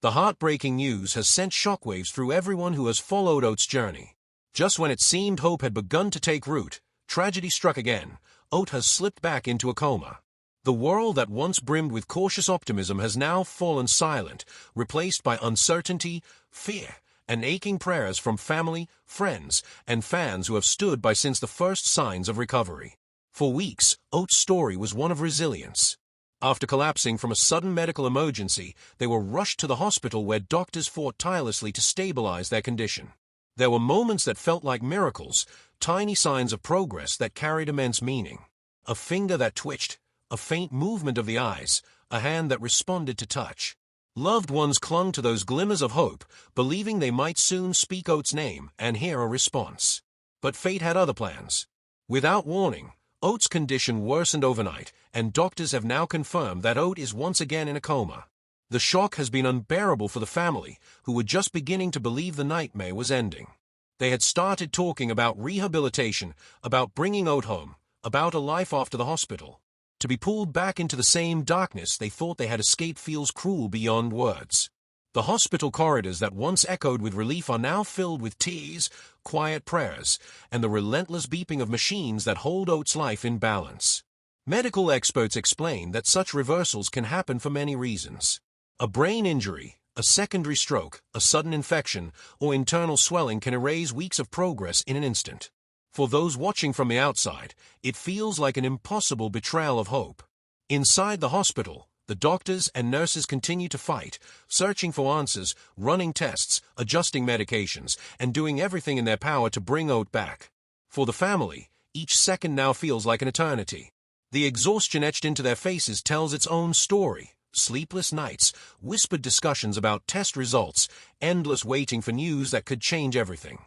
The heartbreaking news has sent shockwaves through everyone who has followed Oat's journey. Just when it seemed hope had begun to take root, tragedy struck again. Oat has slipped back into a coma. The world that once brimmed with cautious optimism has now fallen silent, replaced by uncertainty, fear, and aching prayers from family, friends, and fans who have stood by since the first signs of recovery. For weeks, Oat's story was one of resilience. After collapsing from a sudden medical emergency, they were rushed to the hospital where doctors fought tirelessly to stabilize their condition. There were moments that felt like miracles, tiny signs of progress that carried immense meaning. A finger that twitched, a faint movement of the eyes, a hand that responded to touch. Loved ones clung to those glimmers of hope, believing they might soon speak Oat's name and hear a response. But fate had other plans. Without warning, Oat's condition worsened overnight, and doctors have now confirmed that Oat is once again in a coma. The shock has been unbearable for the family, who were just beginning to believe the nightmare was ending. They had started talking about rehabilitation, about bringing Oat home, about a life after the hospital. To be pulled back into the same darkness they thought they had escaped feels cruel beyond words. The hospital corridors that once echoed with relief are now filled with tears, quiet prayers, and the relentless beeping of machines that hold Oat's life in balance. Medical experts explain that such reversals can happen for many reasons. A brain injury, a secondary stroke, a sudden infection, or internal swelling can erase weeks of progress in an instant. For those watching from the outside, it feels like an impossible betrayal of hope. Inside the hospital, the doctors and nurses continue to fight, searching for answers, running tests, adjusting medications, and doing everything in their power to bring Oat back. For the family, each second now feels like an eternity. The exhaustion etched into their faces tells its own story. Sleepless nights, whispered discussions about test results, endless waiting for news that could change everything.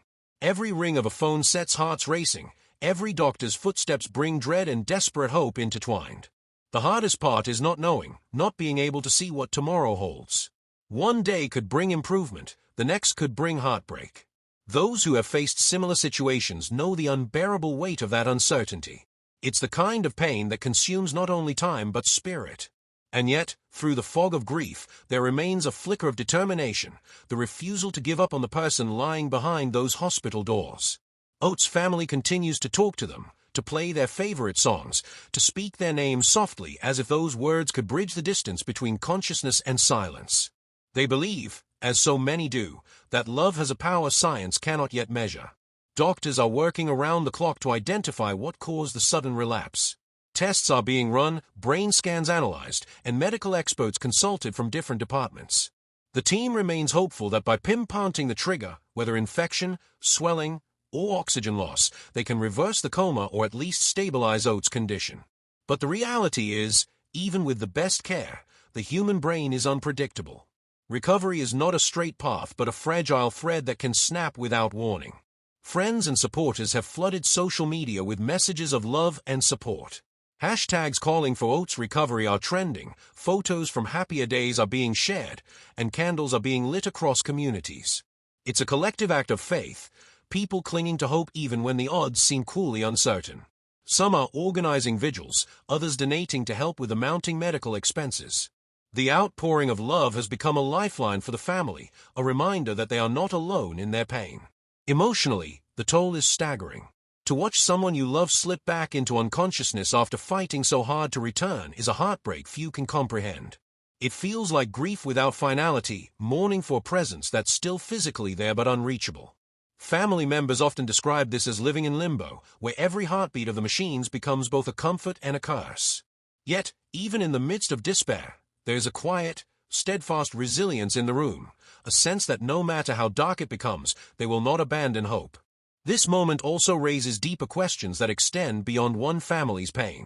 Every ring of a phone sets hearts racing. Every doctor's footsteps bring dread and desperate hope intertwined. The hardest part is not knowing, not being able to see what tomorrow holds. One day could bring improvement, the next could bring heartbreak. Those who have faced similar situations know the unbearable weight of that uncertainty. It's the kind of pain that consumes not only time but spirit. And yet, through the fog of grief, there remains a flicker of determination, the refusal to give up on the person lying behind those hospital doors. Oat's family continues to talk to them, to play their favorite songs, to speak their names softly as if those words could bridge the distance between consciousness and silence. They believe, as so many do, that love has a power science cannot yet measure. Doctors are working around the clock to identify what caused the sudden relapse. Tests are being run, brain scans analyzed, and medical experts consulted from different departments. The team remains hopeful that by pinpointing the trigger, whether infection, swelling, or oxygen loss, they can reverse the coma or at least stabilize Oat's condition. But the reality is, even with the best care, the human brain is unpredictable. Recovery is not a straight path but a fragile thread that can snap without warning. Friends and supporters have flooded social media with messages of love and support. Hashtags calling for Oat's recovery are trending, photos from happier days are being shared, and candles are being lit across communities. It's a collective act of faith, people clinging to hope even when the odds seem cruelly uncertain. Some are organizing vigils, others donating to help with the mounting medical expenses. The outpouring of love has become a lifeline for the family, a reminder that they are not alone in their pain. Emotionally, the toll is staggering. To watch someone you love slip back into unconsciousness after fighting so hard to return is a heartbreak few can comprehend. It feels like grief without finality, mourning for a presence that's still physically there but unreachable. Family members often describe this as living in limbo, where every heartbeat of the machines becomes both a comfort and a curse. Yet, even in the midst of despair, there is a quiet, steadfast resilience in the room, a sense that no matter how dark it becomes, they will not abandon hope. This moment also raises deeper questions that extend beyond one family's pain.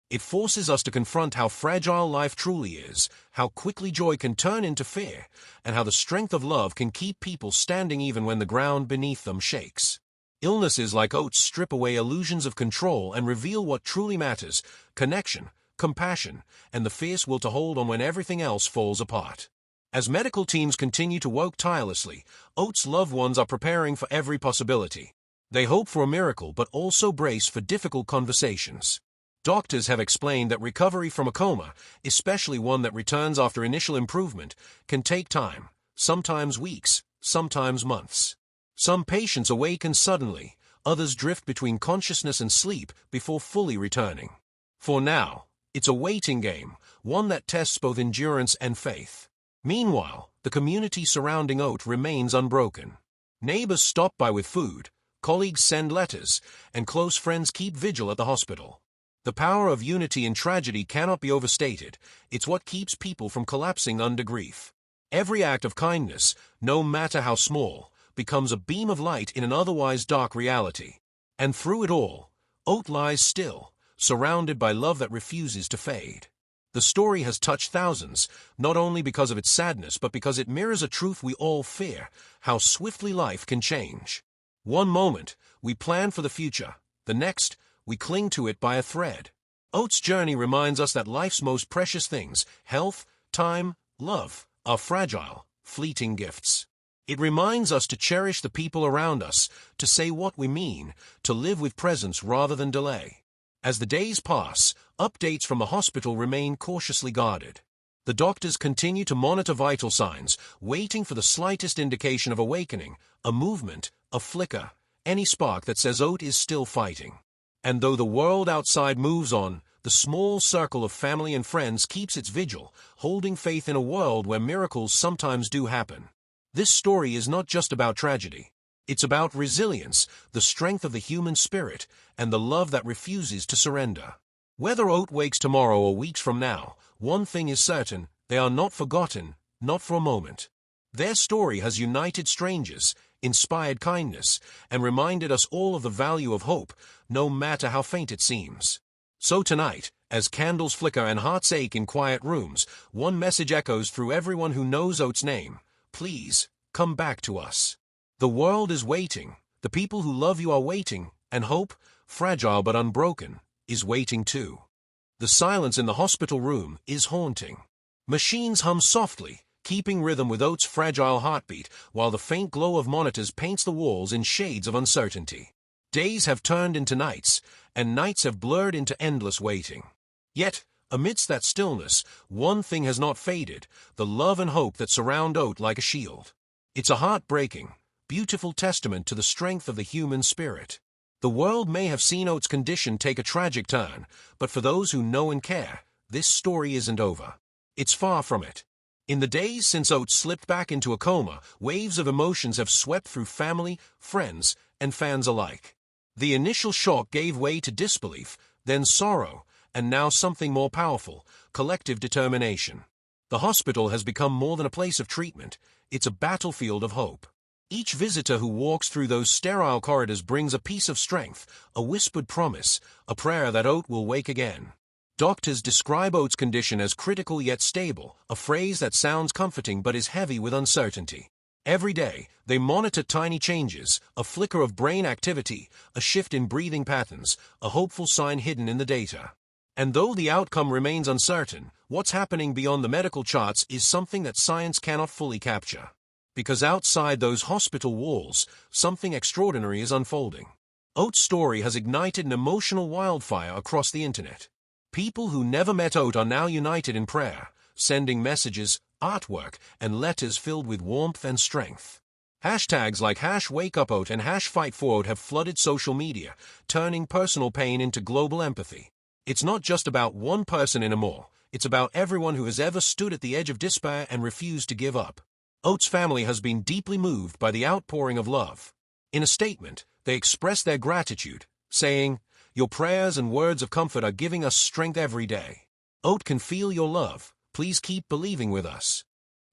It forces us to confront how fragile life truly is, how quickly joy can turn into fear, and how the strength of love can keep people standing even when the ground beneath them shakes. Illnesses like Oat's strip away illusions of control and reveal what truly matters: connection, compassion, and the fierce will to hold on when everything else falls apart. As medical teams continue to work tirelessly, Oat's loved ones are preparing for every possibility. They hope for a miracle but also brace for difficult conversations. Doctors have explained that recovery from a coma, especially one that returns after initial improvement, can take time, sometimes weeks, sometimes months. Some patients awaken suddenly, others drift between consciousness and sleep before fully returning. For now, it's a waiting game, one that tests both endurance and faith. Meanwhile, the community surrounding Oat remains unbroken. Neighbors stop by with food, colleagues send letters, and close friends keep vigil at the hospital. The power of unity in tragedy cannot be overstated. It's what keeps people from collapsing under grief. Every act of kindness, no matter how small, becomes a beam of light in an otherwise dark reality. And through it all, Oat lies still, surrounded by love that refuses to fade. The story has touched thousands, not only because of its sadness but because it mirrors a truth we all fear: how swiftly life can change. One moment, we plan for the future. The next, we cling to it by a thread. Oat's journey reminds us that life's most precious things, health, time, love, are fragile, fleeting gifts. It reminds us to cherish the people around us, to say what we mean, to live with presence rather than delay. As the days pass, updates from the hospital remain cautiously guarded. The doctors continue to monitor vital signs, waiting for the slightest indication of awakening, a movement, a flicker, any spark that says Oat is still fighting. And though the world outside moves on, the small circle of family and friends keeps its vigil, holding faith in a world where miracles sometimes do happen. This story is not just about tragedy. It's about resilience, the strength of the human spirit, and the love that refuses to surrender. Whether Oat wakes tomorrow or weeks from now, one thing is certain: they are not forgotten, not for a moment. Their story has united strangers, inspired kindness, and reminded us all of the value of hope, no matter how faint it seems. So tonight, as candles flicker and hearts ache in quiet rooms, one message echoes through everyone who knows Oat's name: please, come back to us. The world is waiting, the people who love you are waiting, and hope, fragile but unbroken, is waiting too. The silence in the hospital room is haunting. Machines hum softly, keeping rhythm with Oat's fragile heartbeat, while the faint glow of monitors paints the walls in shades of uncertainty. Days have turned into nights, and nights have blurred into endless waiting. Yet, amidst that stillness, one thing has not faded: the love and hope that surround Oat like a shield. It's a heartbreaking, beautiful testament to the strength of the human spirit. The world may have seen Oat's condition take a tragic turn, but for those who know and care, this story isn't over. It's far from it. In the days since Oat slipped back into a coma, waves of emotions have swept through family, friends, and fans alike. The initial shock gave way to disbelief, then sorrow, and now something more powerful: collective determination. The hospital has become more than a place of treatment. It's a battlefield of hope. Each visitor who walks through those sterile corridors brings a piece of strength, a whispered promise, a prayer that Oat will wake again. Doctors describe Oat's condition as critical yet stable, a phrase that sounds comforting but is heavy with uncertainty. Every day, they monitor tiny changes: a flicker of brain activity, a shift in breathing patterns, a hopeful sign hidden in the data. And though the outcome remains uncertain, what's happening beyond the medical charts is something that science cannot fully capture. Because outside those hospital walls, something extraordinary is unfolding. Oat's story has ignited an emotional wildfire across the internet. People who never met Oat are now united in prayer, sending messages, artwork, and letters filled with warmth and strength. Hashtags like #WakeUpOat and #FightForOat have flooded social media, turning personal pain into global empathy. It's not just about one person anymore, it's about everyone who has ever stood at the edge of despair and refused to give up. Oat's family has been deeply moved by the outpouring of love. In a statement, they express their gratitude, saying, "Your prayers and words of comfort are giving us strength every day. Oat can feel your love. Please keep believing with us."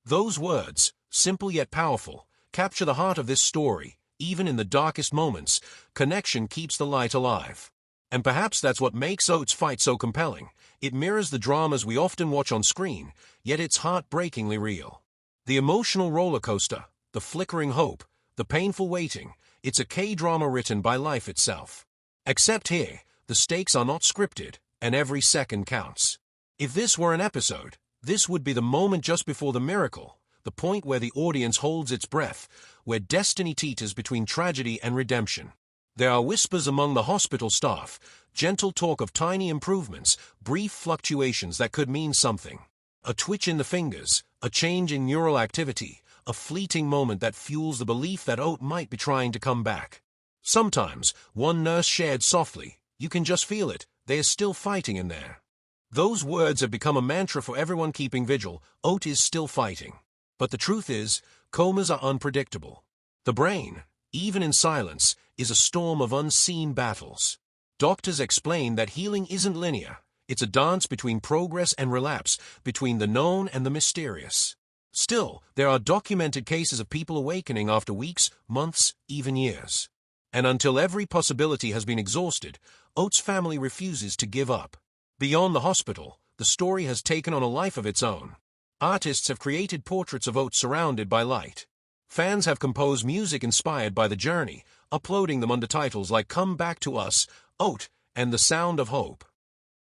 Those words, simple yet powerful, capture the heart of this story. Even in the darkest moments, connection keeps the light alive. And perhaps that's what makes Oat's fight so compelling. It mirrors the dramas we often watch on screen, yet it's heartbreakingly real. The emotional roller coaster, the flickering hope, the painful waiting, it's a K-drama written by life itself. Except here, the stakes are not scripted, and every second counts. If this were an episode, this would be the moment just before the miracle, the point where the audience holds its breath, where destiny teeters between tragedy and redemption. There are whispers among the hospital staff, gentle talk of tiny improvements, brief fluctuations that could mean something. A twitch in the fingers, a change in neural activity, a fleeting moment that fuels the belief that Oat might be trying to come back. Sometimes, one nurse shared softly, "You can just feel it, they are still fighting in there." Those words have become a mantra for everyone keeping vigil. Oat is still fighting. But the truth is, comas are unpredictable. The brain, even in silence, is a storm of unseen battles. Doctors explain that healing isn't linear. It's a dance between progress and relapse, between the known and the mysterious. Still, there are documented cases of people awakening after weeks, months, even years. And until every possibility has been exhausted, Oat's family refuses to give up. Beyond the hospital, the story has taken on a life of its own. Artists have created portraits of Oat surrounded by light. Fans have composed music inspired by the journey, uploading them under titles like "Come Back to Us," "Oat," and "The Sound of Hope."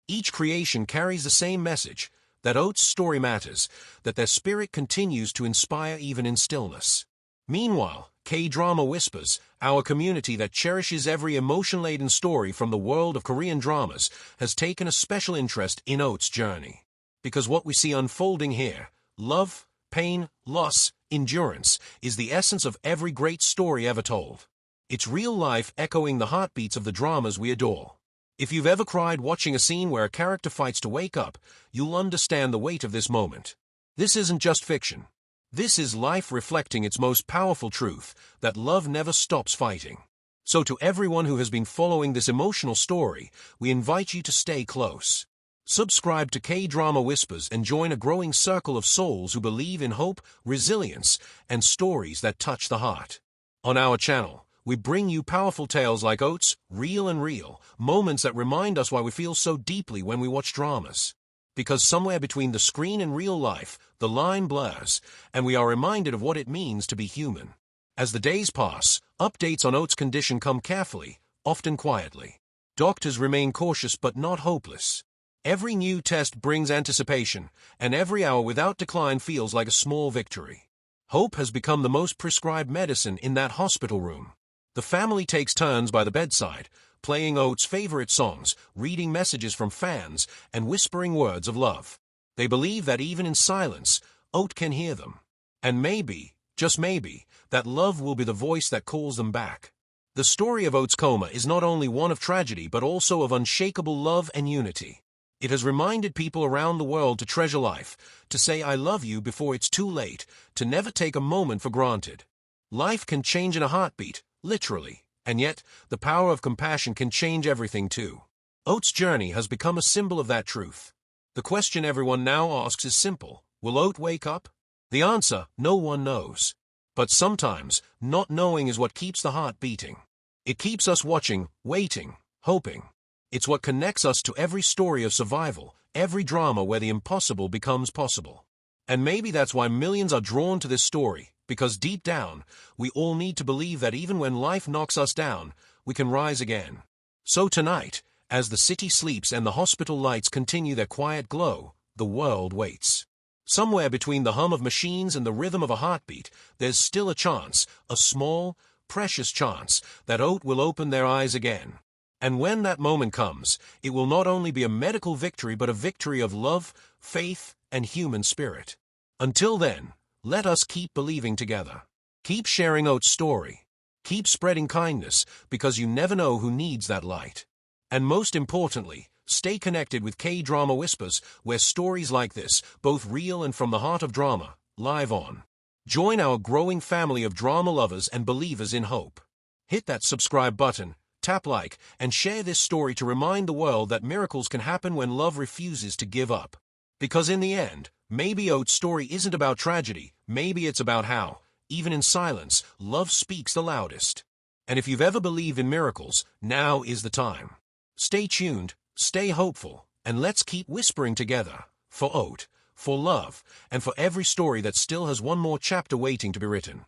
Each creation carries the same message, that Oat's story matters, that their spirit continues to inspire even in stillness. Meanwhile, K-Drama Whispers, our community that cherishes every emotion-laden story from the world of Korean dramas, has taken a special interest in Oat's journey. Because what we see unfolding here, love, pain, loss, endurance, is the essence of every great story ever told. It's real life echoing the heartbeats of the dramas we adore. If you've ever cried watching a scene where a character fights to wake up, you'll understand the weight of this moment. This isn't just fiction. This is life reflecting its most powerful truth, that love never stops fighting. So to everyone who has been following this emotional story, we invite you to stay close. Subscribe to K-Drama Whispers and join a growing circle of souls who believe in hope, resilience, and stories that touch the heart. On our channel, we bring you powerful tales like Oat's, real and real, moments that remind us why we feel so deeply when we watch dramas. Because somewhere between the screen and real life, the line blurs, and we are reminded of what it means to be human. As the days pass, updates on Oat's condition come carefully, often quietly. Doctors remain cautious but not hopeless. Every new test brings anticipation, and every hour without decline feels like a small victory. Hope has become the most prescribed medicine in that hospital room. The family takes turns by the bedside, playing Oat's favorite songs, reading messages from fans, and whispering words of love. They believe that even in silence, Oat can hear them. And maybe, just maybe, that love will be the voice that calls them back. The story of Oat's coma is not only one of tragedy but also of unshakable love and unity. It has reminded people around the world to treasure life, to say "I love you" before it's too late, to never take a moment for granted. Life can change in a heartbeat, literally. And yet, the power of compassion can change everything too. Oat's journey has become a symbol of that truth. The question everyone now asks is simple: will Oat wake up? The answer, no one knows. But sometimes, not knowing is what keeps the heart beating. It keeps us watching, waiting, hoping. It's what connects us to every story of survival, every drama where the impossible becomes possible. And maybe that's why millions are drawn to this story. Because deep down, we all need to believe that even when life knocks us down, we can rise again. So tonight, as the city sleeps and the hospital lights continue their quiet glow, the world waits. Somewhere between the hum of machines and the rhythm of a heartbeat, there's still a chance, a small, precious chance, that Oat will open their eyes again. And when that moment comes, it will not only be a medical victory but a victory of love, faith, and human spirit. Until then, let us keep believing together. Keep sharing Oat's story. Keep spreading kindness, because you never know who needs that light. And most importantly, stay connected with K-Drama Whispers, where stories like this, both real and from the heart of drama, live on. Join our growing family of drama lovers and believers in hope. Hit that subscribe button, tap like, and share this story to remind the world that miracles can happen when love refuses to give up. Because in the end, maybe Oat's story isn't about tragedy, maybe it's about how, even in silence, love speaks the loudest. And if you've ever believed in miracles, now is the time. Stay tuned, stay hopeful, and let's keep whispering together, for Oat, for love, and for every story that still has one more chapter waiting to be written.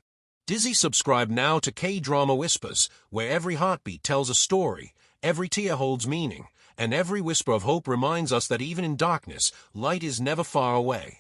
Subscribe now to K-Drama Whispers, where every heartbeat tells a story, every tear holds meaning, and every whisper of hope reminds us that even in darkness, light is never far away.